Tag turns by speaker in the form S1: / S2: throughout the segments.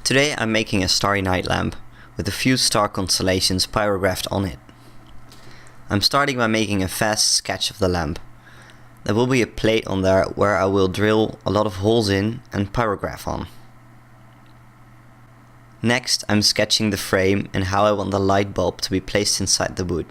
S1: Today I'm making a Starry Nightlamp with a few star constellations pyrographed on it. I'm starting by making a fast sketch of the lamp. There will be a plate on there where I will drill a lot of holes in and pyrograph on. Next I'm sketching the frame and how I want the light bulb to be placed inside the wood.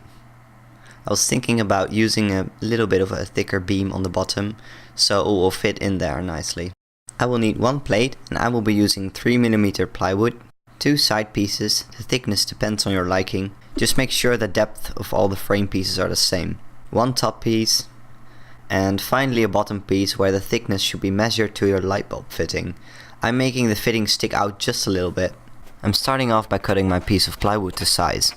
S1: I was thinking about using a little bit of a thicker beam on the bottom so it will fit in there nicely. I will need one plate and I will be using 3mm plywood, 2 side pieces, the thickness depends on your liking, just make sure the depth of all the frame pieces are the same, 1 top piece, and finally a bottom piece where the thickness should be measured to your light bulb fitting. I'm making the fitting stick out just a little bit. I'm starting off by cutting my piece of plywood to size.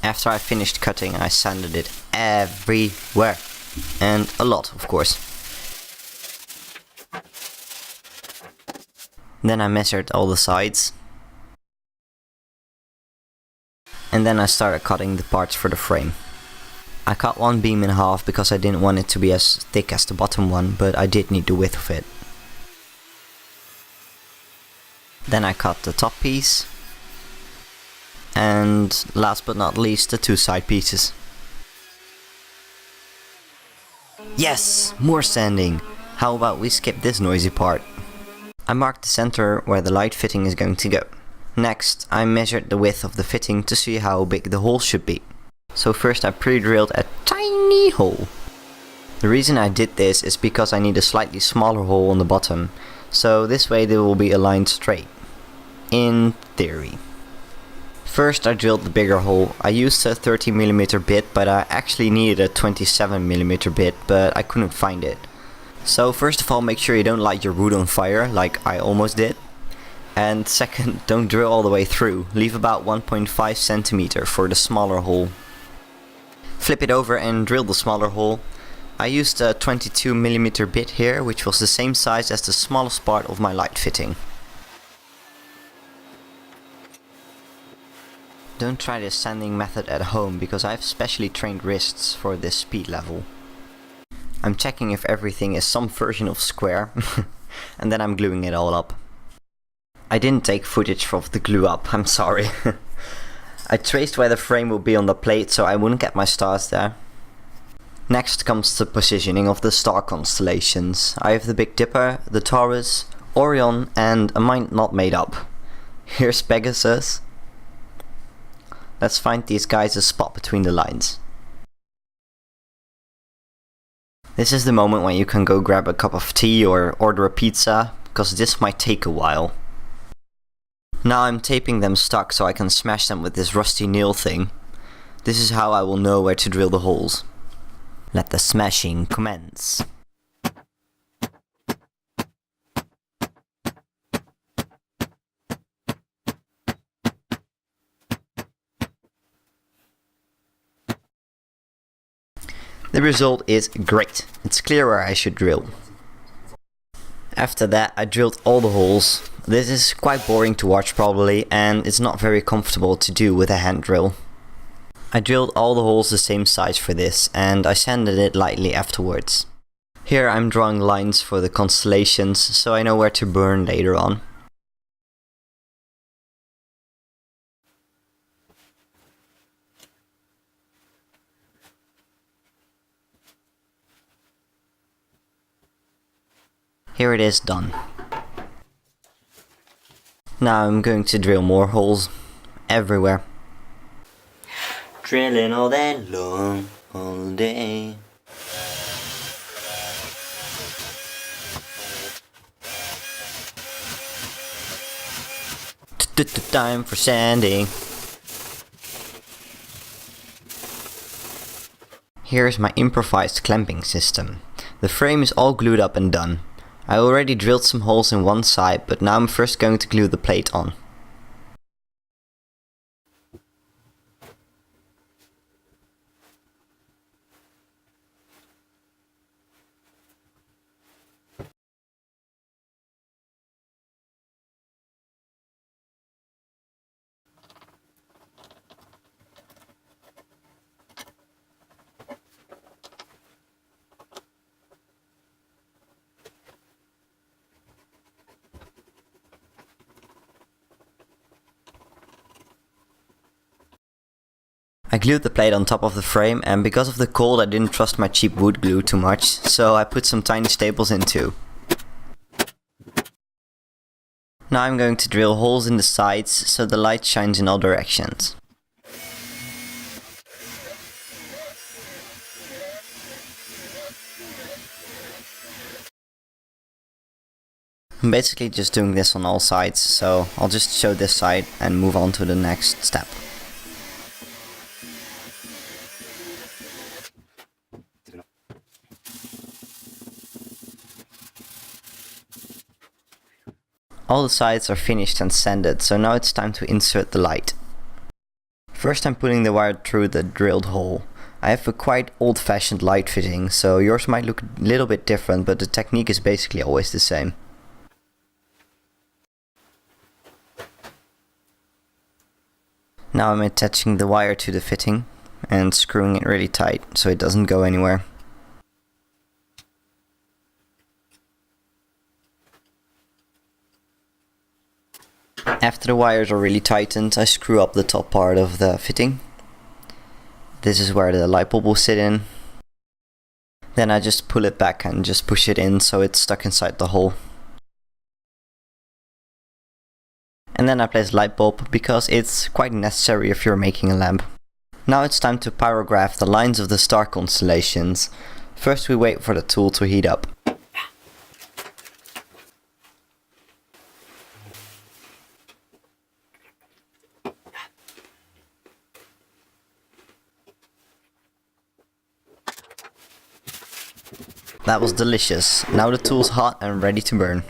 S1: After I finished cutting, I sanded it everywhere. And a lot, of course. Then I measured all the sides. And then I started cutting the parts for the frame. I cut one beam in half because I didn't want it to be as thick as the bottom one, but I did need the width of it. Then I cut the top piece. And last but not least, the 2 side pieces. Yes! More sanding! How about we skip this noisy part? I marked the center where the light fitting is going to go. Next, I measured the width of the fitting to see how big the hole should be. So first I pre-drilled a tiny hole. The reason I did this is because I need a slightly smaller hole on the bottom. So this way they will be aligned straight. In theory. First I drilled the bigger hole. I used a 30mm bit, but I actually needed a 27mm bit, but I couldn't find it. So first of all, make sure you don't light your wood on fire, like I almost did. And second, don't drill all the way through. Leave about 1.5cm for the smaller hole. Flip it over and drill the smaller hole. I used a 22mm bit here, which was the same size as the smallest part of my light fitting. Don't try this sanding method at home because I have specially trained wrists for this speed level. I'm checking if everything is some version of square and then I'm gluing it all up. I didn't take footage of the glue up, I'm sorry. I traced where the frame would be on the plate so I wouldn't get my stars there. Next comes the positioning of the star constellations. I have the Big Dipper, the Taurus, Orion and a mind not made up. Here's Pegasus. Let's find these guys a spot between the lines. This is the moment when you can go grab a cup of tea or order a pizza, because this might take a while. Now I'm taping them stuck so I can smash them with this rusty nail thing. This is how I will know where to drill the holes. Let the smashing commence. The result is great. It's clear where I should drill. After that I drilled all the holes. This is quite boring to watch probably, and it's not very comfortable to do with a hand drill. I drilled all the holes the same size for this and I sanded it lightly afterwards. Here I'm drawing lines for the constellations so I know where to burn later on. Here it is done. Now I'm going to drill more holes everywhere. Drilling all day long, all day. Time for sanding. Here's my improvised clamping system. The frame is all glued up and done. I already drilled some holes in one side, but now I'm first going to glue the plate on. I glued the plate on top of the frame, and because of the cold I didn't trust my cheap wood glue too much, so I put some tiny staples in too. Now I'm going to drill holes in the sides so the light shines in all directions. I'm basically just doing this on all sides, so I'll just show this side and move on to the next step. All the sides are finished and sanded, so now it's time to insert the light. First I'm putting the wire through the drilled hole. I have a quite old-fashioned light fitting, so yours might look a little bit different, but the technique is basically always the same. Now I'm attaching the wire to the fitting and screwing it really tight so it doesn't go anywhere. After the wires are really tightened, I screw up the top part of the fitting. This is where the light bulb will sit in. Then I just pull it back and just push it in so it's stuck inside the hole. And then I place light bulb because it's quite necessary if you're making a lamp. Now it's time to pyrograph the lines of the star constellations. First we wait for the tool to heat up. That was delicious. Now the tool's hot and ready to burn.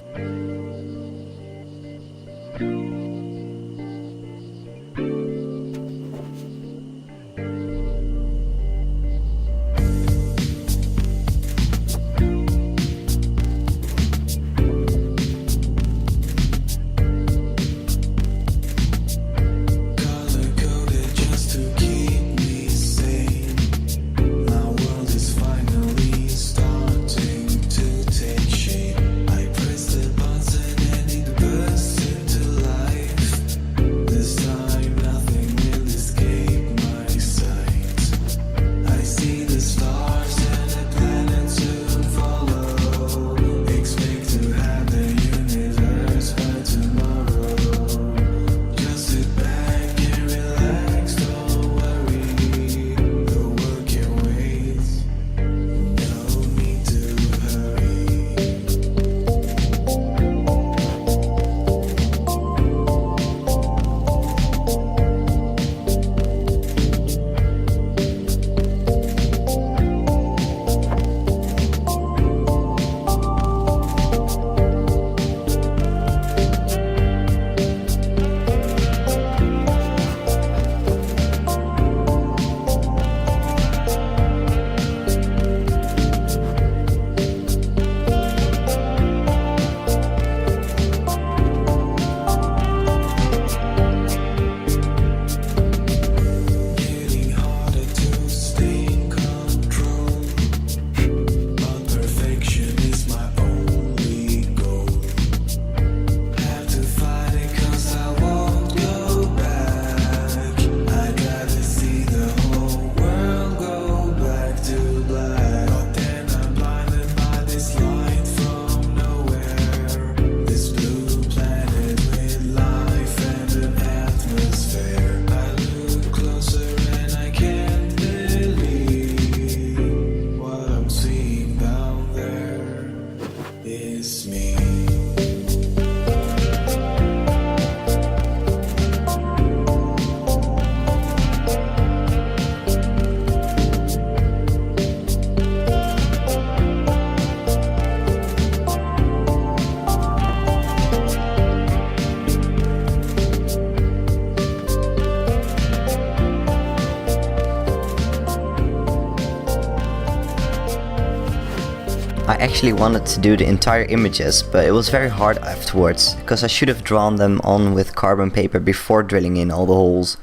S1: I actually wanted to do the entire images, but it was very hard afterwards, because I should have drawn them on with carbon paper before drilling in all the holes.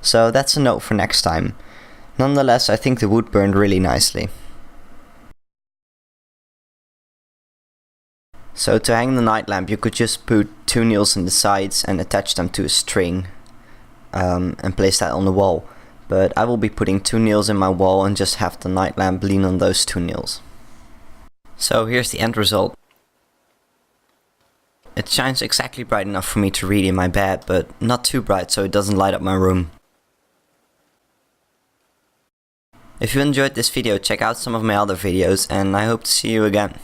S1: So that's a note for next time. Nonetheless, I think the wood burned really nicely. So to hang the night lamp, you could just put 2 nails in the sides and attach them to a string and place that on the wall. but I will be putting 2 nails in my wall and just have the night lamp lean on those 2 nails. So here's the end result. It shines exactly bright enough for me to read in my bed, but not too bright so it doesn't light up my room. If you enjoyed this video, check out some of my other videos and I hope to see you again.